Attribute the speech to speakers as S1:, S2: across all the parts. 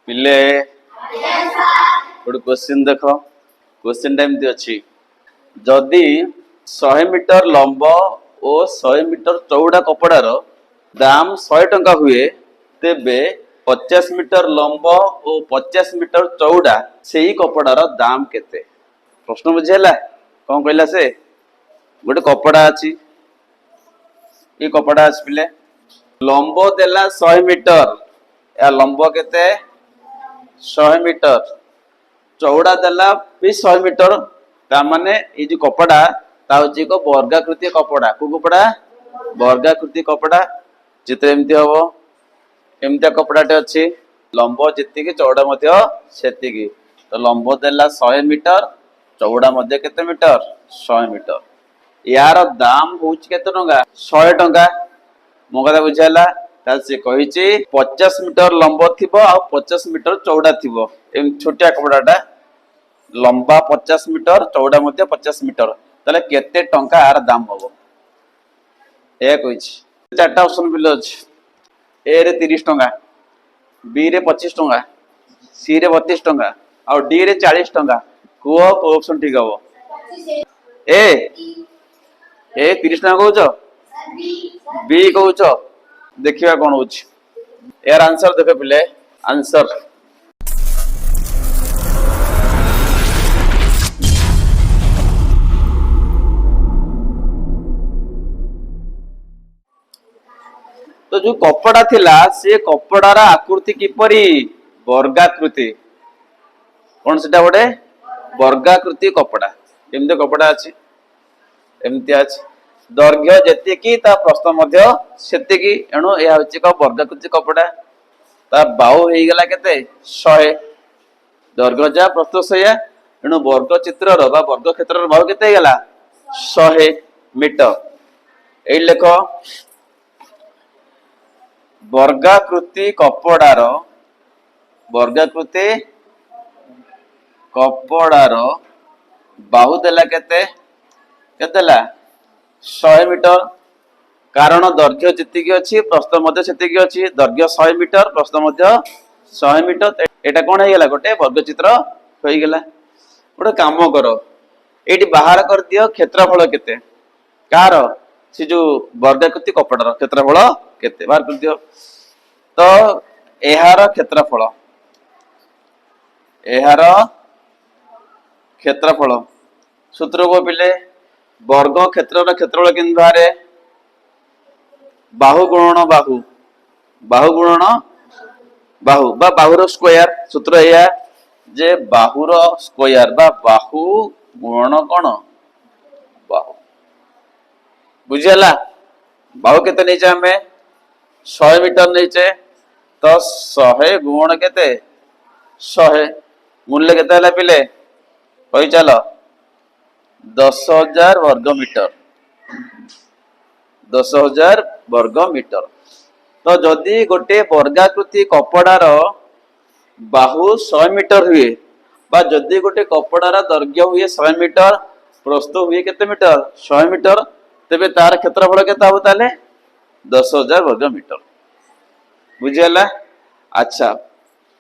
S1: पिले गोटे क्वेश्चन देख क्वेश्चन टाइम अच्छी जदि 100 मीटर लंब और 100 मीटर चौड़ा कपड़ार दाम 100 टंका हुए तेबे 50 मीटर लंब और 50 मीटर चौड़ा से ही कपड़ार दाम केते प्रश्न बुझेला कौन कहला से गोटे कपड़ा अच्छी ये कपड़ा अच्छी पिले लंब देला 100 मीटर या लंब केते 100 मीटर चौड़ा देला भी 100 मीटर तामाने ये जो कपड़ा ता होची को वर्गाकृति कपड़ा को कपड़ा वर्गाकृति कपड़ा चित्र एमती हबो एमती कपड़ाटे अच्छी लंब जेतिकी चौड़ा मध्य सेतिकी तो लंब देला 100 मीटर चौड़ा मध्य केते मीटर 100 मीटर यार दाम होची केते टंका 100 टंका मो कथा बुझाला से कही 50 मीटर लंब थी 50 मीटर चौड़ा थी छोटिया कपड़ाटा लंबा 50 मीटर चौड़ा मध्य 50 मीटर ताले केते टंका यार दाम हम ए कही चार्टा ऑप्शन बिल अच्छे ए रे 30 टंका बी रे 25 टंका सी रे 32 टंका और डी रे 40 टंका को ऑप्शन ठीक हम ए ए 30 टंका कहूच बी कहूच देखिए कौन हो यार आंसर देखे पिले आंसर तो जो कपड़ा थिला से कपड़ार आकृति किपरि वर्गाकृति कौन सेटा गोटे वर्गाकृति कपड़ा एमती कपड़ा अच्छी एमती अच्छी दैर्घ्य जेतिकी ता प्रस्थ मध्य सेतिकी एणु यह होची का वर्गाकृति कपड़ा ता बाहु हेई गेला केते 100 दैर्घ्य जा प्रस्थ 100 एणु वर्ग चित्रर बा वर्ग क्षेत्रर बाहु केते गेला 100 मीटर एई लेख वर्गाकृति कपड़ार बाहु देला केते केतेला 100 मीटर कारण दैर्घ्य जितकी अच्छी प्रस्थ मध्य सेतिकी अच्छी दैर्घ्य 100 मीटर प्रस्थ मध्य 100 मीटर एटा कौन हो गला गोटे वर्गचित्र हो गला गोटे काम कर ये बाहर कर दियो क्षेत्रफल केते कार से जो वर्गाकृति कपड़ार क्षेत्रफल केते बाहर कर दियो तो एहार क्षेत्रफल सूत्र को पिले वर्ग क्षेत्र क्षेत्रफल केन बाहर बाहु गुणन बाहु गुणन बाहु बा बाहुर स्क्वायर सूत्र या जे बाहुर स्क्वायर बा बाहु गुणन कौन बाहु बुझीला बाहु केते नैचे हमें 100 मीटर नैचे तो 100 गुण केते 100 मूल्य केते हला पिले कहि चलो 10,000 वर्ग मीटर 10,000 वर्ग मीटर तो जदि गोटे वर्गाकृति कपड़ार बाहु 100 मीटर हुए बा जदि गोटे कपड़ार दैर्घ्य हुए 100 मीटर प्रस्थ हुए केते मीटर 100 मीटर तेबे तार क्षेत्रफल केते हो ताले 10,000 वर्ग मीटर बुझियला अच्छा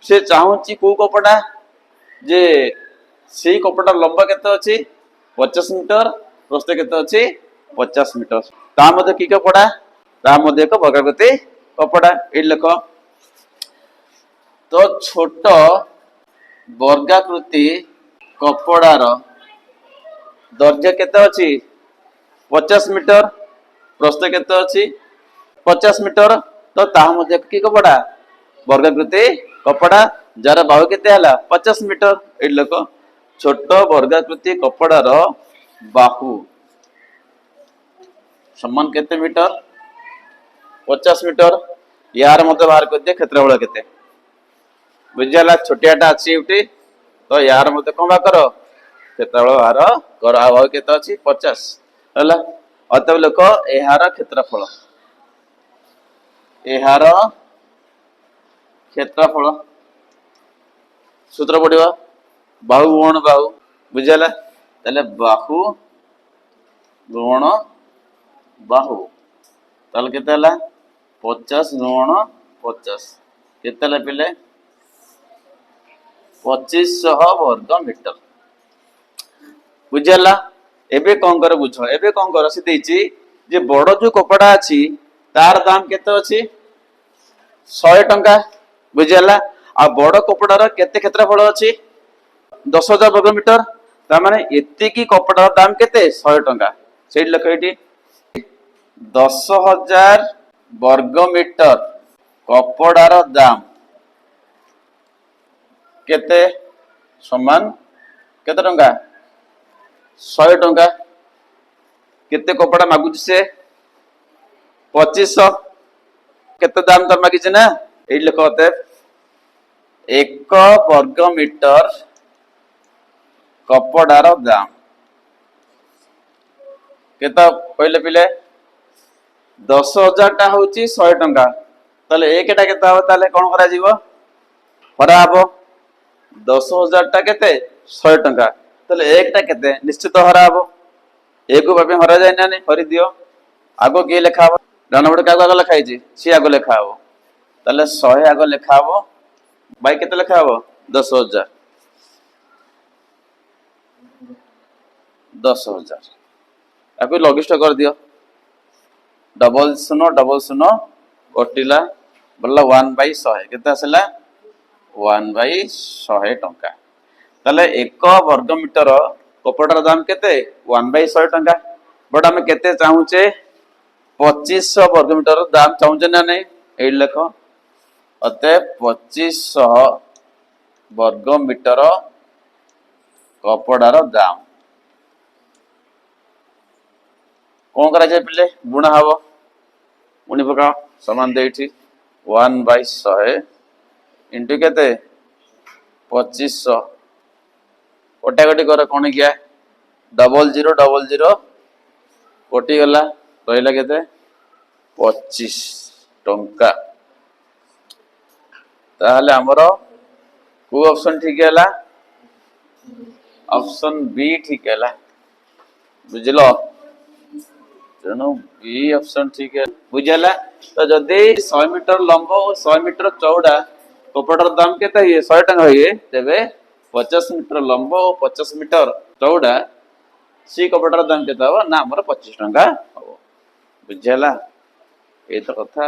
S1: से चाहूची को कपड़ा जे सेही कपड़ा लंबा केते अछि 50 मीटर प्रस्थ केते अछि 50 मीटर ता मध्ये की कपड़ा ता मध्ये एक वर्गाकृति कपड़ा ए लेख तो छोट वर्गाकृति कपड़ार दैर्घ्य केते अछि 50 मीटर प्रस्थ केते अछि 50 मीटर तो ता मध्ये की कपड़ा वर्गाकृति कपड़ा जार बाहु केते हला 50 मीटर ए लेख छोट वर्गाकृति कपड़ार बाहु समान केते मीटर 50 मीटर यार मते बाहर कर दे क्षेत्रफल केते बुझला छोटियाटा अछि उठी तो यार मते कोन बा करो क्षेत्रफल बाहर कर आ केते अछि 50 हला अतः लोक एहार क्षेत्रफल सूत्र पड़िबा बाहु गुण बाहु बुझला तले बाहु गुण बाहु ताल केते हला 50 गुण 50 केते हला पिले 2500 वर्ग मीटर बुझेला। एबे कौन कर बुझ एबे कौन कर से देछि जे बड़ जो कपड़ा अछि तार दाम केते अछि 100 टंका बुझेला। आ बड़ कपड़ार केते क्षेत्रफल अछि 10,000 वर्ग मीटर ता माने एति की कपड़ार दाम केते 100 टंका से लिख एठी 10,000 वर्ग मीटर कपड़ार दाम केते समान केते टंका 100 टंका केते कपड़ा मागुची से 2500 केते दाम तर मागिছে ना एई लिख होते 1 वर्ग मीटर कपड़ार दाम केते कहले पिले 10,000 टा होची 100 टंका ताले एकटा केते हो ताले कोन करा जीवो हरा हबो 10,000 टा केते 100 टंका ताले एकटा केते निश्चित हरा हबो एक भाबे हरा जाय ना नहीं हरि दियो आगो के लेखा हबो डान बड का आगो लेखा हिची सी आगो लेखा हबो ताले 100 आगो लेखा हबो बाई केते लेखा हबो 10,000 10,000 आको लॉगिस्ट कर दियो डबल शून्य कटिला बोला 1/100 केते आसला 1/100 टंका ताले 1 वर्ग मीटर कपड़ार दाम केते 1/100 टंका बट आमे केते चाहूचे 2500 वर्ग मीटर दाम चाहूचे ना नहीं एई लेख अते 2500 वर्ग मीटर कपड़ार दाम कौन करा जाए पिले गुणा हबो गुणी पका समान देठी 1/100 इंटू केते 2500 कटाकटी कर कौन किया 0000 कटी गला रहिला केते 25 टंका ताहले हमर को ऑप्शन ठीक हैला ऑप्शन बी ठीक हैला बुझलो तेणु बी ऑप्शन ठीक है बुझेला। तो जदि 100 मीटर लंब और 100 मीटर चौड़ा कपड़ार दाम केते ये 100 टंका हुए तेबे 50 मीटर लंब और 50 मीटर चौड़ा सी कपड़ार दाम केते हो ना हमर 25 टंका हो बुझेला ए तो कथा।